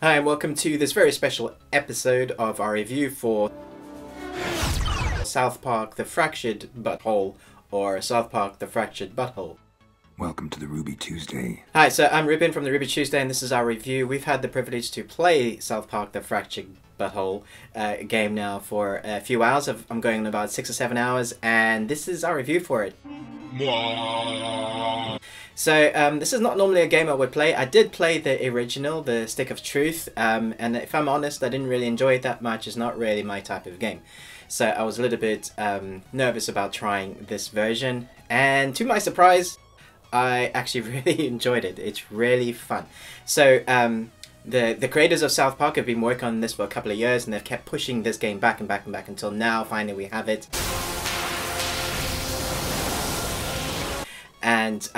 Hi and welcome to this very special episode of our review for South Park The Fractured Butthole, or South Park The Fractured Butthole. Welcome to the Ruby Tuesday. Hi, so I'm Ruben from the Ruby Tuesday and this is our review. We've had the privilege to play South Park The Fractured Butthole game now for a few hours. I'm going on about 6 or 7 hours and this is our review for it. So this is not normally a game I would play. I did play the original, the Stick of Truth, and if I'm honest, I didn't really enjoy it that much. It's not really my type of game. So I was a little bit nervous about trying this version, and to my surprise, I actually really enjoyed it. It's really fun. So the creators of South Park have been working on this for a couple of years, and they've kept pushing this game back and back and back until now, finally we have it. And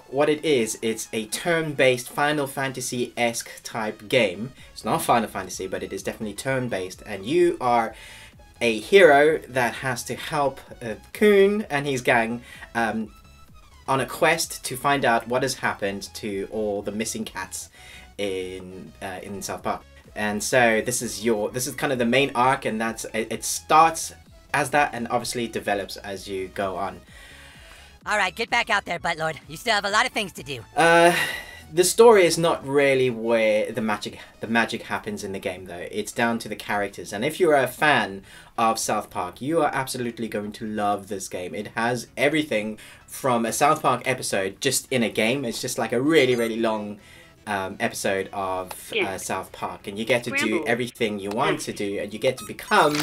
what it is, it's a turn-based Final Fantasy-esque type game. It's not Final Fantasy, but it is definitely turn-based. And you are a hero that has to help Coon and his gang on a quest to find out what has happened to all the missing cats in South Park. And so this is kind of the main arc, and it starts as that, and obviously develops as you go on. Alright, get back out there, Buttlord. You still have a lot of things to do. The story is not really where the magic happens in the game, though. It's down to the characters. And if you're a fan of South Park, you are absolutely going to love this game. It has everything from a South Park episode just in a game. It's just like a really, really long episode of South Park. And you get to do everything you want to do. And you get to become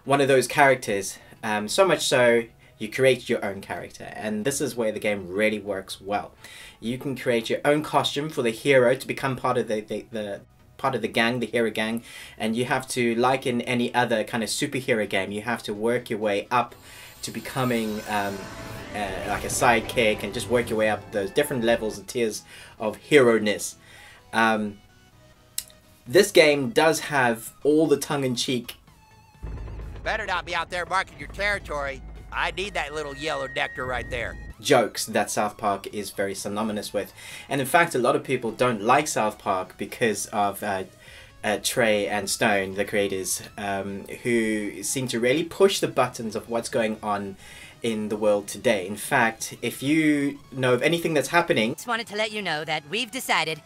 one of those characters. So much so, you create your own character, and this is where the game really works well. You can create your own costume for the hero to become part of the gang, the hero gang, and you have to, like in any other kind of superhero game, you have to work your way up to becoming like a sidekick, and just work your way up those different levels and tiers of hero-ness. This game does have all the tongue-in-cheek. Better not be out there marking your territory. I need that little yellow nectar right there. Jokes that South Park is very synonymous with. And in fact, a lot of people don't like South Park because of Trey and Stone, the creators, who seem to really push the buttons of what's going on in the world today. In fact, if you know of anything that's happening... Just wanted to let you know that we've decided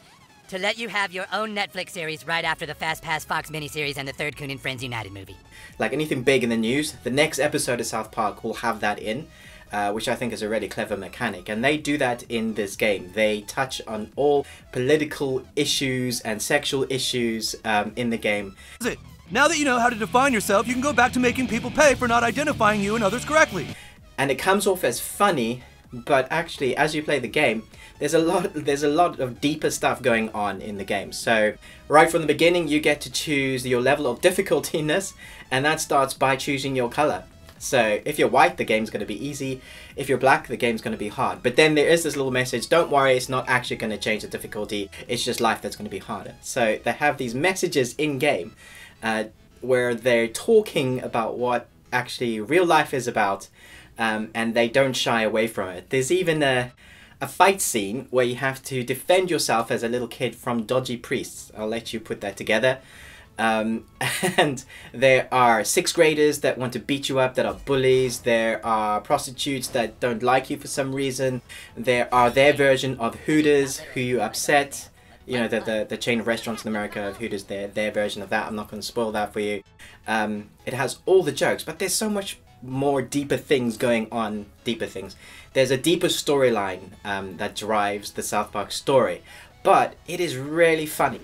to let you have your own Netflix series right after the Fast Pass Fox miniseries and the third Coon and Friends United movie. Like anything big in the news, the next episode of South Park will have that in, which I think is a really clever mechanic. And they do that in this game. They touch on all political issues and sexual issues in the game. Now that you know how to define yourself, you can go back to making people pay for not identifying you and others correctly. And it comes off as funny, but actually, as you play the game, there's a lot of deeper stuff going on in the game. So right from the beginning, you get to choose your level of difficulty in this, and that starts by choosing your color. So if you're white, the game's going to be easy. If you're black, the game's going to be hard. But then there is this little message, don't worry, it's not actually going to change the difficulty, it's just life that's going to be harder. So they have these messages in-game where they're talking about what actually real life is about, and they don't shy away from it. There's even a fight scene where you have to defend yourself as a little kid from dodgy priests. I'll let you put that together. And there are 6th graders that want to beat you up, that are bullies. There are prostitutes that don't like you for some reason. There are their version of Hooters, who you upset. You know, the chain of restaurants in America of Hooters, their version of that. I'm not going to spoil that for you. It has all the jokes, but there's so much more deeper things going on. There's a deeper storyline that drives the South Park story, but it is really funny.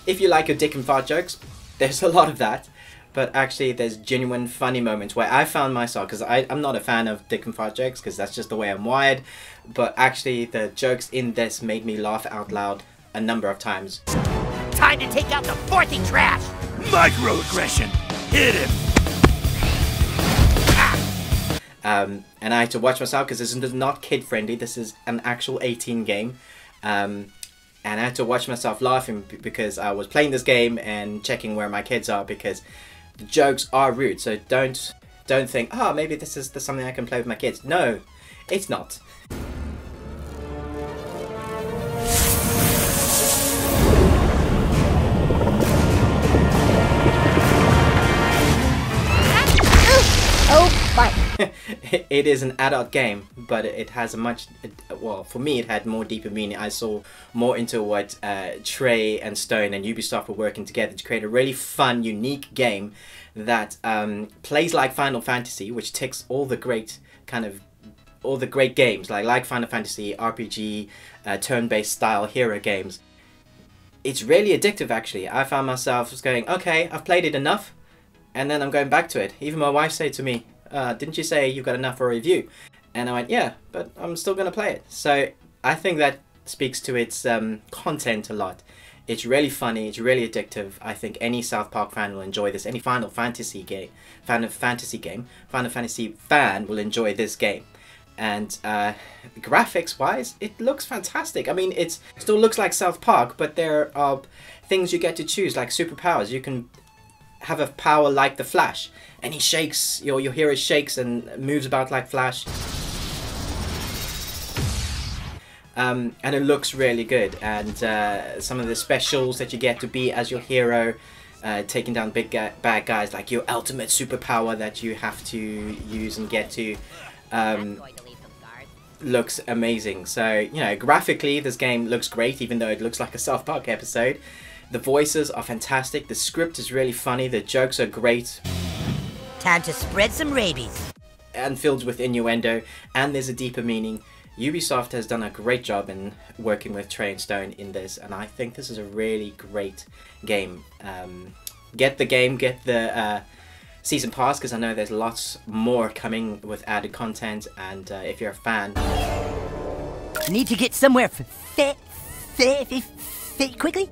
If you like your dick and fart jokes, there's a lot of that, but actually there's genuine funny moments where I found myself, because I'm not a fan of dick and fart jokes because that's just the way I'm wired, but actually the jokes in this made me laugh out loud a number of times. Time to take out the fourthy trash! Microaggression! Hit him! And I had to watch myself because this is not kid-friendly. This is an actual 18 game. And I had to watch myself laughing because I was playing this game and checking where my kids are, because the jokes are rude. So don't think, oh, maybe this is something I can play with my kids. No, it's not. it is an adult game, but it has a much, well, for me it had more deeper meaning. I saw more into what Trey and Stone and Ubisoft were working together to create a really fun, unique game that plays like Final Fantasy, which ticks all the great games like Final Fantasy, RPG, turn-based style hero games. It's really addictive, actually. I found myself just going, okay, I've played it enough, and then I'm going back to it. Even my wife said to me, didn't you say you've got enough for a review? And I went, yeah, but I'm still going to play it. So I think that speaks to its content a lot. It's really funny, it's really addictive. I think any South Park fan will enjoy this. Any Final Fantasy fan will enjoy this game. And graphics wise, it looks fantastic. I mean, it still looks like South Park, but there are things you get to choose, like superpowers. You can have a power like the Flash, and he shakes, your hero shakes and moves about like Flash. And it looks really good. And some of the specials that you get to be as your hero, taking down big bad guys, like your ultimate superpower that you have to use and get to. Looks amazing. So, you know, graphically this game looks great, even though it looks like a South Park episode. The voices are fantastic, the script is really funny, the jokes are great. Time to spread some rabies. And filled with innuendo, and there's a deeper meaning. Ubisoft has done a great job in working with Trey and Stone in this, and I think this is a really great game. Get the game, get the season pass, because I know there's lots more coming with added content, and if you're a fan, need to get somewhere quickly,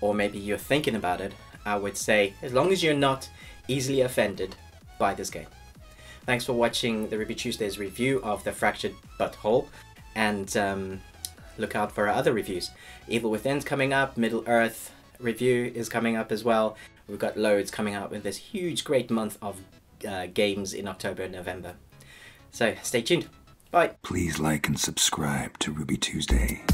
or maybe you're thinking about it, I would say as long as you're not easily offended by this game. Thanks for watching the Ruby Tuesdays review of The Fractured Butthole, and look out for our other reviews. Evil Within's coming up, Middle Earth review is coming up as well. We've got loads coming out with this huge, great month of games in October and November. So stay tuned. Bye. Please like and subscribe to Ruby Tuesday.